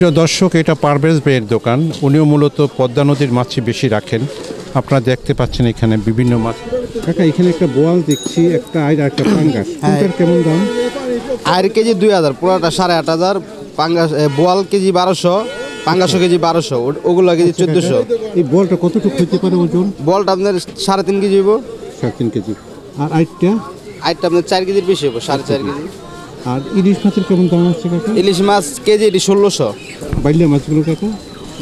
প্রিয় দর্শক, এটা পারভেজ ভাইয়ের দোকান। উনিও মূলত পদ্মা নদীর মাছই বেশি রাখেন। আপনারা দেখতে পাচ্ছেন এখানে বিভিন্ন মাছ। কাকা, এখানে একটা বোয়াল দেখছি, একটা আইর আর একটা পাঙ্গাস। কোনটার কেমন দাম? আয়ের কেজি 2000, পুরাটা 8500, পাঙ্গাস বোয়াল কেজি 1200, পাঙ্গাসও কেজি 1200, ওগুলো কেজি 1400। এই বোয়ালটা কতটুকু হতে পারে ওজন? বলটা আপনার 3.5 কেজি হইব। 3.5 কেজি। আর আইরটা? আইরটা আপনার 4 কেজির বেশি হইব, 4.5 কেজি। আর ইলিশ মাছের কেমন দাম আছে কাকা? ইলিশ মাছ কেজি 1600। বাইলা মাছগুলো কাকা?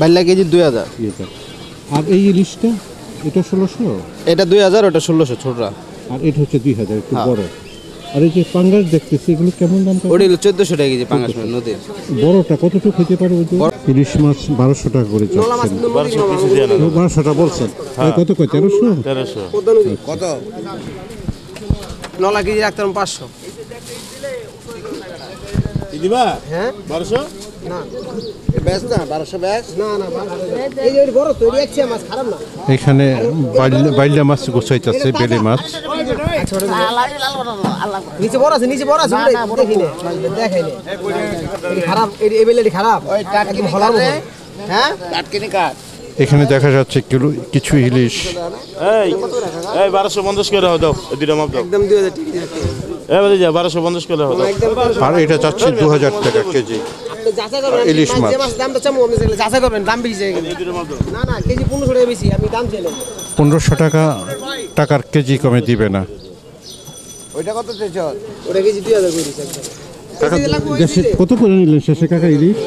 বাইলা কেজি 2000। আর এই ইলিশটা? এটা 1600? এটা 2000, ওটা 1600 ছোটরা। আর এটা হচ্ছে 2000, একটু বড়। আর এই যে পাঙ্গাস দেখতেছি, এগুলো কেমন দাম? ওটা হলো 1400 টাকা কেজি পাঙ্গাস মাছ নদীর। বড়টা কতটুকু হতে পারে ওজন? ইলিশ মাছ 1200 টাকা করে চাচ্ছেন। 1200টা বলছেন। কত কয়? 1300? কত? নলা কেজি রাখতাম 500। দিবা হ্যাঁ 1200 না বেশ না 1200 বেশ না না এই যে বড় তৈরি আছে মাছ খারাপ না। এখানে বাইলা মাছ গোছাইতেছে, বেলে মাছ। নিচে বড় আছে দেখি না দেখাই না এই খারাপ এই বেলেটি খারাপ ওই টাটকি হলার মতো। হ্যাঁ টাটকি নি কাট। এখানে দেখা যাচ্ছে কিছু ইলিশ। এই 1250 করে দাও, দুইটা মাপ দাও একদম 2000 টাকা দিতে। এই বলে যা 1250 করে দাও। আর এটা চাচ্ছে 2000 টাকা কেজি ইলিশ মাছ। যে মাছ দামটা চামু আপনি যাচাই করবেন, দাম বেশি যায় না না কেজি 1500 টাকা বেশি, আমি দাম চাইলাম 1500 টাকার কেজি কমে দিবে না। ওইটা কত চাইছ? ওটা কেজি 2000 করে দিছে একদম। কাকা দেশে কত করে নিলেন শেষে কাকা ইলিশ?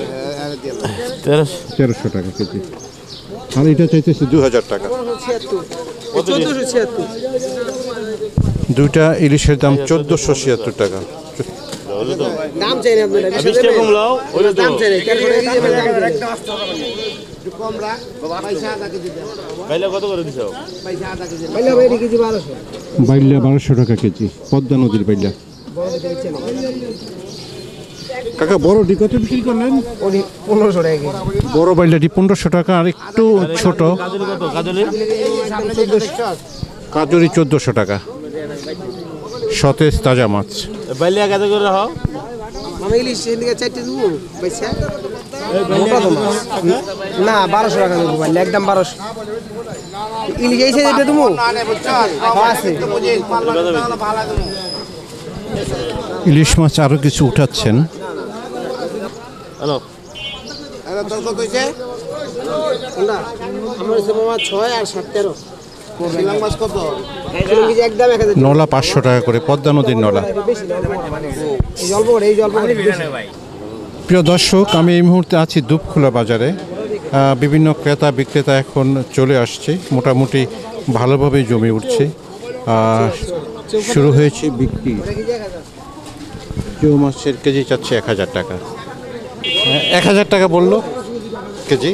1300 টাকা কেজি। আর এটা চাইতেছে 2000 টাকা। 1476 দুইটা ইলিশের দাম 1476 টাকা। দাম চাই না আপনারা 20 টাকা কম লাও, ওইটা তো দাম চাই না 1300 টাকা একদম কম রাখ পয়সা আদা কেজি দাও। বাইলা কত করে দিছো? পয়সা আদা কেজি বাইলা ভাই কেজি 1200। বাইলা 1200 টাকা কেজি, পদ্মা নদীর বাইলা। কাকা বড়টি কত বিক্রি করলেন? 1500 টাকা কেজি। বড় বাইলাটি 1500 টাকা। আর একটু ছোট কাজলি কত? কাজলি কাজুরি 1400 টাকা। সতেজ তাজা মাছ। বাইলা কত করে রাখো? আমি ইলিশ এদিকে 4টি দেব পয়সা না 1200 টাকা দেব বাইলা একদম 1200। ইলিশ এই সাইজে দেব আছে। ইলিশ মাছ আরো কিছু উঠাচ্ছেন। হ্যালো তোর কত হইছে? না আমার সে মামা 6 আর 7 13। শিলাং মাছ কত? শিলাং কেজি একদম 1000। নলা 500 টাকা করে, পদ্মা নদীর নলা। এই জল ভাই। প্রিয় দর্শক, আমি এই মুহূর্তে আছি দুপখোলা বাজারে। বিভিন্ন ক্রেতা বিক্রেতা এখন চলে আসছে, মোটামুটি ভালোভাবে জমে উঠছে। শুরু হয়েছে বিক্রি। কেউ মাছের কেজি চাচ্ছে 1000 টাকা। 1000 টাকা বললো কেজি।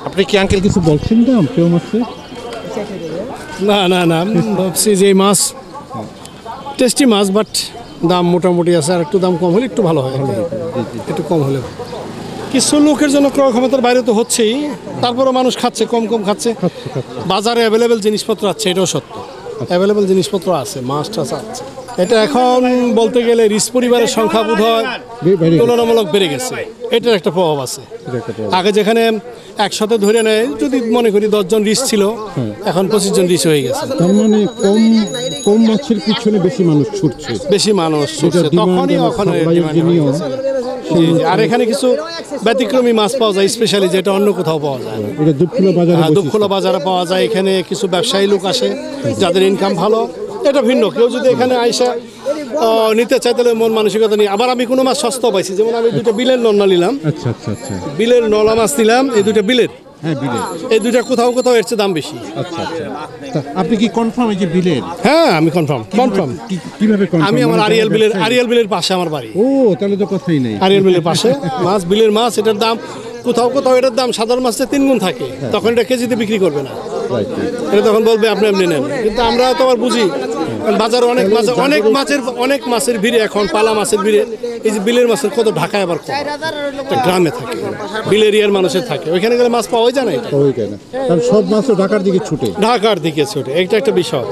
আপনি কি আঙ্কেল কিছু বলছেন দাম কেউ মাছের? না না না, ভাবছি যে মাছ টেস্টি মাছ, বাট দাম মোটামুটি আছে। আর একটু দাম কম হলে একটু ভালো হয়, একটু কম হলে। কিছু লোকের জন্য ক্রয় ক্ষমতার বাইরে তো হচ্ছেই, তারপরে মানুষ খাচ্ছে, কম খাচ্ছে। বাজারে অ্যাভেলেবেল জিনিসপত্র আছে, এটাও সত্য। অ্যাভেলেবেল জিনিসপত্র আছে, মাছ টাছ আছে। এটা এখন বলতে গেলে রিচ পরিবারের সংখ্যা বোধ হয় তুলনামূলক বেড়ে গেছে, এটার একটা প্রভাব আছে। আগে যেখানে একসাথে ধরে নেয়, যদি মনে করি 10 জন রিচ ছিল, এখন 25 জন রিচ হয়ে গেছে। তার মানে কম মাছের পিছনে বেশি মানুষ ছুটছে। তখনই আর এখানে কিছু ব্যতিক্রমী মাছ পাওয়া যায়, স্পেশালি যেটা অন্য কোথাও পাওয়া যায়। দুপখোলা বাজারে পাওয়া যায়। এখানে কিছু ব্যবসায়ী লোক আসে যাদের ইনকাম ভালো, এটা ভিন্ন। কেউ যদি এখানে আইসা নিতে চাই তাহলে মন মানসিকতা নিয়ে। আবার আমি কোনো মাছ সস্তা পাইছি, যেমন আমি 2টা বিলের নলা নিলাম। আচ্ছা আচ্ছা আচ্ছা, বিলের নলা মাছ নিলাম, এই 2টা বিলের। হ্যাঁ বিলের। এই 2টা কোথাও এর চেয়ে দাম বেশি। আচ্ছা আচ্ছা, আপনি কি কনফার্ম এই যে বিলের? হ্যাঁ আমি কনফার্ম। কিভাবে কনফার্ম? আমি আমার আরিয়াল বিলের পাশে আমার বাড়ি। ও তাহলে তো কথাই নেই। আরিয়াল বিলের পাশে মাছ, বিলের মাছ। এটার দাম কোথাও এটার দাম সাধারণ মাছের 3 গুণ থাকে। তখন এটা কেজিতে বিক্রি করবে না, এটা তখন বলবে আপনি এমনি নেন। কিন্তু আমরা তো আবার বুঝি, বাজারে অনেক মাছের ভিড়ে, এখন পালা মাছের ভিড়ে এই যে বিলের মাছের কত ঢাকায় আবার কম, একটা গ্রামে থাকে, বিল এরিয়ার মানুষের থাকে, ওইখানে গেলে মাছ পাওয়াই যায় না এটা। ওই কেন, কারণ সব মাছ তো ঢাকার দিকে ছুটে। ঢাকার দিকে ছোটে, এটা একটা বিষয়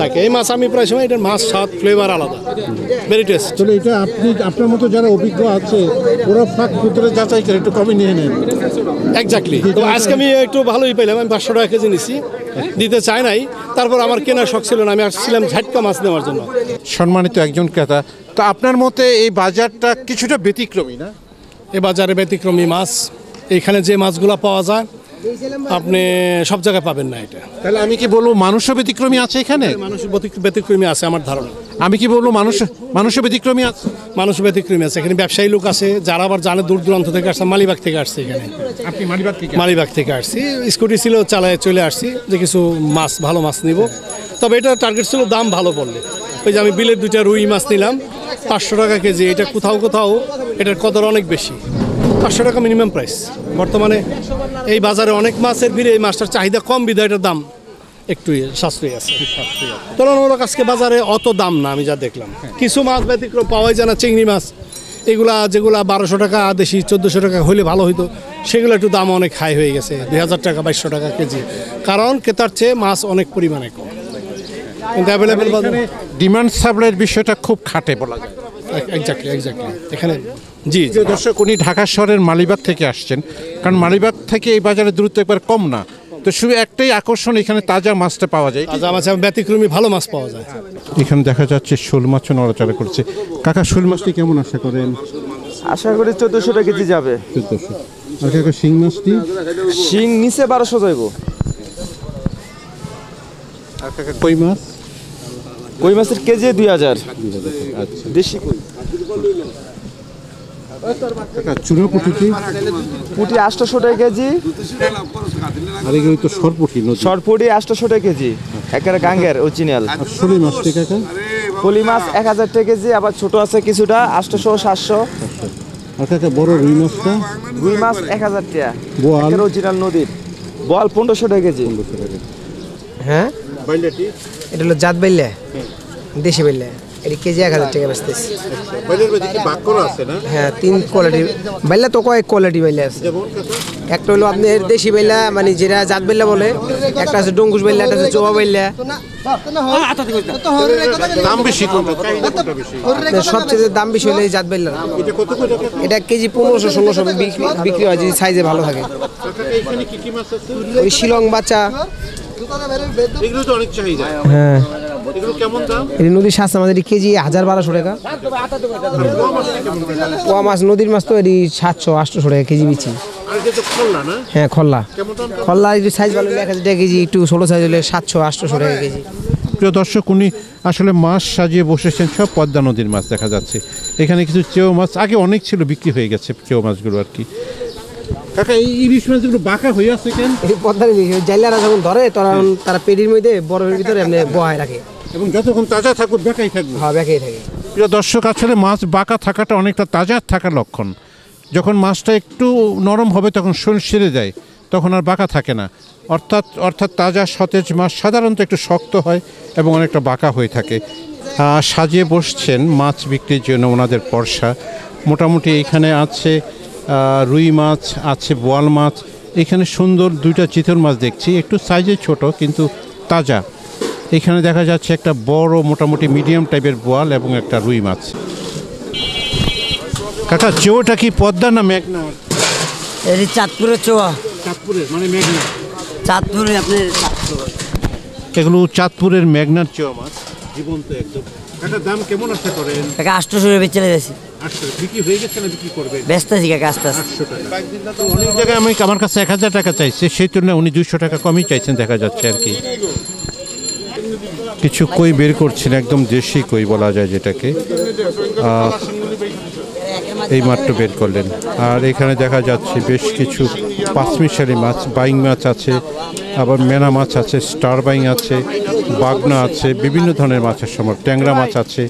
থাকে। এই মাছ আমি প্রায় সময় এটার মাছ স্বাদ ফ্লেভার আলাদা, ভেরি টেস্ট। তাহলে এটা আপনি আপনার মতো যারা অভিজ্ঞ আছে ওরা ফাঁক ভিতরে যাচাই করে একটু কমে নিয়ে নেন। এক্স্যাক্টলি। তো আজকে আমি একটু ভালোই পেলাম, আমি 500 টাকা কেজি নিছি, দিতে চাই নাই, তারপর আমার কেনার শখ ছিল না, আমি আসছিলাম ঝাটকা মাছ নেওয়ার জন্য। সম্মানিত একজন ক্রেতা, তো আপনার মতে এই বাজারটা কিছুটা ব্যতিক্রমী না? এই বাজারে ব্যতিক্রমী মাছ, এইখানে যে মাছগুলো পাওয়া যায় আপনি সব জায়গায় পাবেন না এটা। তাহলে আমি কি বলবো মানুষও ব্যতিক্রমী আছে এখানে? মানুষ ব্যতিক্রমী আছে আমার ধারণা। আমি কি বলবো মানুষও ব্যতিক্রমী আছে? মানুষ ব্যতিক্রমী আছে এখানে, ব্যবসায়ী লোক আছে যারা আবার জানে দূর দূরান্ত থেকে আসছে, মালিবাগ থেকে আসছে এখানে। আপনি মালিবাগ থেকে? মালিবাগ থেকে আসছি, স্কুটি ছিল চালায় চলে আসছি যে কিছু মাছ, ভালো মাছ নিব। তবে এটা টার্গেট ছিল দাম ভালো পড়লে। ওই যে আমি বিলের 2টা রুই মাছ নিলাম 500 টাকা কেজি, এটা কোথাও কোথাও এটার কদর অনেক বেশি, 500 টাকা মিনিমাম প্রাইস। বর্তমানে এই বাজারে অনেক মাছের ভিড়ে এই মাছটার চাহিদা কম বিধায় এটার দাম একটু সাশ্রয়ী আছে। তুলনামূলক আজকে বাজারে অত দাম না, আমি যা দেখলাম। কিছু মাছ ব্যতিক্রম পাওয়াই যায় না, চিংড়ি মাছ এগুলা যেগুলা 1200 টাকা দেশি 1400 টাকা হলে ভালো হইতো, সেগুলো একটু দাম অনেক হাই হয়ে গেছে, 2000 টাকা 2200 টাকা কেজি, কারণ ক্রেতার চেয়ে মাছ অনেক পরিমাণে কম। কিন্তু অ্যাভেলেবেল ডিমান্ড সাপ্লাইয়ের বিষয়টা খুব খাটে বলা যায়। এক্স্যাক্টলি এখানে। জি জি। দর্শক, উনি ঢাকা শহরের মালিবাগ থেকে আসছেন, কারণ মালিবাগ থেকে এই বাজারের দূরত্ব একবার কম না, তো শুধু একটাই আকর্ষণ, এখানে তাজা মাছটা পাওয়া যায়। তাজা মাছ, ব্যতিক্রমী ভালো মাছ পাওয়া যায়। এখানে দেখা যাচ্ছে শোল মাছও নড়াচড়া করছে। কাকা, শোল মাছটি কেমন আশা করেন? আশা করি 1400 টাকা কেজি যাবে। 1400। আর কাকা, শিং মাছটি? শিং নিচে 1200 যাইব। আর কাকা, কই মাছ? কই মাছের কেজি 2000। আচ্ছা। দেশি কই। কাকা, চুনো পুঁটি? পুঁটি 800 টাকা কেজি। আর এগুলো তো সরপুঁটি নদী। সরপুঁটি 800 টাকা কেজি, একেবারে গাঙ্গের অরিজিনাল। আর শোল মাছটি কাকা? পলি মাছ 1000 টাকা কেজি, আবার ছোট আছে কিছুটা 800 700। আর কাকা, বড় রুই মাছটা? রুই মাছ 1000 টাকা, বোয়াল? অরিজিনাল নদীর বোয়াল 1500 টাকা কেজি। হ্যাঁ, বাইলাটি? এটা হলো জাত বাইল্লা, দেশি বাইল্লা, এটা কেজি 1000 টাকা বেচতেছি। বাইলের মধ্যে কি ভাগ করা আছে না? হ্যাঁ, 3 কোয়ালিটির বাইল্লা, তো কয়েক কোয়ালিটি বাইল্লা আছে। যেমন কাকা? একটা হলো আপনার দেশি বাইল্লা, মানে যেটা জাত বাইল্লা বলে, একটা আছে ডঙ্গুস বাইল্লা, একটা আছে চোবা বাইল্লা। দাম বেশি কোনটা? কোনটা বেশি? সবচেয়ে দাম বেশি হলে এই জাত বাইল্লা। এটা কত করে টাকা? এটা কেজি 1500-1600 বিক্রি হয় যদি সাইজে ভালো থাকে। কাকা, এখানে কি কি মাছ আছে? ওই শিলং বাচ্চা। এগুলো তো অনেক চাহিদা। হ্যাঁ, এগুলো কেমন দাম? এটা নদীর শাস্তা মাছ, এটি কেজি 1200 টাকা। পোয়া মাছ, নদীর মাছ তো এটি 700-800 টাকা কেজি বিচি। আর এটা তো খোলা না? হ্যাঁ, খল্লা। কেমন দাম? খল্লা একটু সাইজ ভালো হলে 1000 টাকা কেজি, একটু ছোটো সাইজ হলে 700-800 টাকা কেজি। প্রিয় দর্শক, উনি আসলে মাছ সাজিয়ে বসেছেন, সব পদ্মা নদীর মাছ দেখা যাচ্ছে। এখানে কিছু চেও মাছ আগে অনেক ছিল, বিক্রি হয়ে গেছে চেও মাছগুলো আর কি। কাকা, এই ইলিশ মাছগুলো বাঁকা হয়ে আছে কেন? এই পদ্মার ইলিশ জাইলারা যখন ধরে তখন তারা পেটির মধ্যে বরফের ভিতরে এমনি বহায় রাখে। এবং যতক্ষণ তাজা থাকবে বেঁকাই থাকবে। হ্যাঁ, বেঁকেই থাকে। প্রিয় দর্শক, আসলে মাছ বাঁকা থাকাটা অনেকটা তাজা থাকার লক্ষণ। যখন মাছটা একটু নরম হবে তখন শোল সেরে যায়, তখন আর বাঁকা থাকে না। অর্থাৎ তাজা সতেজ মাছ সাধারণত একটু শক্ত হয় এবং অনেকটা বাঁকা হয়ে থাকে। সাজিয়ে বসছেন মাছ বিক্রির জন্য ওনাদের পরশা। মোটামুটি এখানে আছে রুই মাছ, আছে বোয়াল মাছ, এখানে সুন্দর 2টা চিতল মাছ দেখছি, একটু সাইজে ছোট কিন্তু তাজা। এখানে দেখা যাচ্ছে একটা বড় মোটামুটি মিডিয়াম টাইপের বোয়াল এবং একটা রুই মাছ। কাকা, চেওটা কি পদ্মা না মেঘনা? এটি চাঁদপুরের চোয়া, চাঁদপুরের মানে মেঘনা। চাঁদপুরে আপনার এগুলো চাঁদপুরের মেঘনার চেওয়া মাছ, জীবন্ত একদম। কাকা, দাম কেমন আশা করেন? কাকা 800 টাকা চলে যাচ্ছি, 800 বিক্রি হয়ে গেছে না বিক্রি করবেন? ব্যস্ত আছি কাকা, আস্তে আস্তে। 800 টাকা। তো অনেক জায়গায় আমার কাছে 1000 টাকা চাইছে, সেই তুলনায় উনি 200 টাকা কমই চাইছেন দেখা যাচ্ছে আর কি। কিছু কই বের করছেন, একদম দেশি কই বলা যায় যেটাকে, এই মাত্র বের করলেন। আর এখানে দেখা যাচ্ছে বেশ কিছু পাঁচমিশালি মাছ, বাইং মাছ আছে, আবার মেনা মাছ আছে, স্টার বাইং আছে, বাগনা আছে, বিভিন্ন ধরনের মাছের সময় ট্যাংরা মাছ আছে,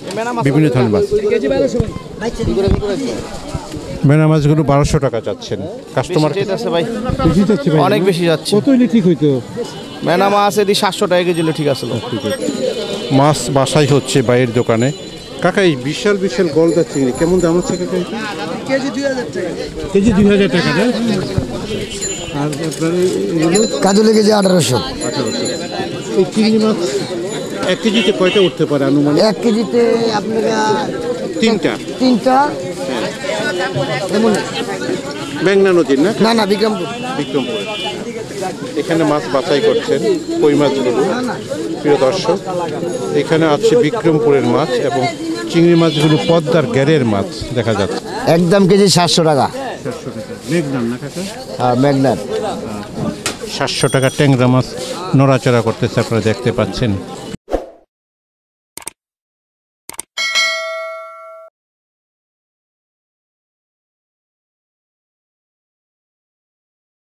বিভিন্ন ধরনের মাছ। মেনা মাছগুলো 1200 টাকা যাচ্ছেন। কাস্টমার অনেক বেশি যাচ্ছে। কত হলে ঠিক হইতো? মেনা মাছ এদি 700 টাকা কেজি ঠিক আছে। মাছ বাসাই হচ্ছে বাইরের দোকানে, কাকা এই বিশাল বিশাল গলদা চিংড়ি কেমন দাম হচ্ছে কাকা? কেজি 2000 টাকা। কেজি 2000 টাকা না? আর আপনার এগুলো কাজলে কেজি 1800। 1800। এই চিংড়ি মাছ 1 কেজিতে কয়টা উঠতে পারে আনুমানিক? 1 কেজিতে আপনারা 3টা। 3টা এমন মেঘনা নদীর না? না না বিক্রমপুর। বিক্রমপুরে এখানে মাছ বাছাই করছেন কই মাছগুলো। প্রিয় দর্শক, এখানে আছে বিক্রমপুরের মাছ এবং চিংড়ি মাছগুলো পদ্মার গ্যারের মাছ দেখা যাচ্ছে। একদম কেজি 700 টাকা। 700 টাকা মেঘনা না কাকা? হ্যাঁ মেঘনার। 700 টাকা ট্যাংরা মাছ নড়াচড়া করতেছে, আপনারা দেখতে পাচ্ছেন।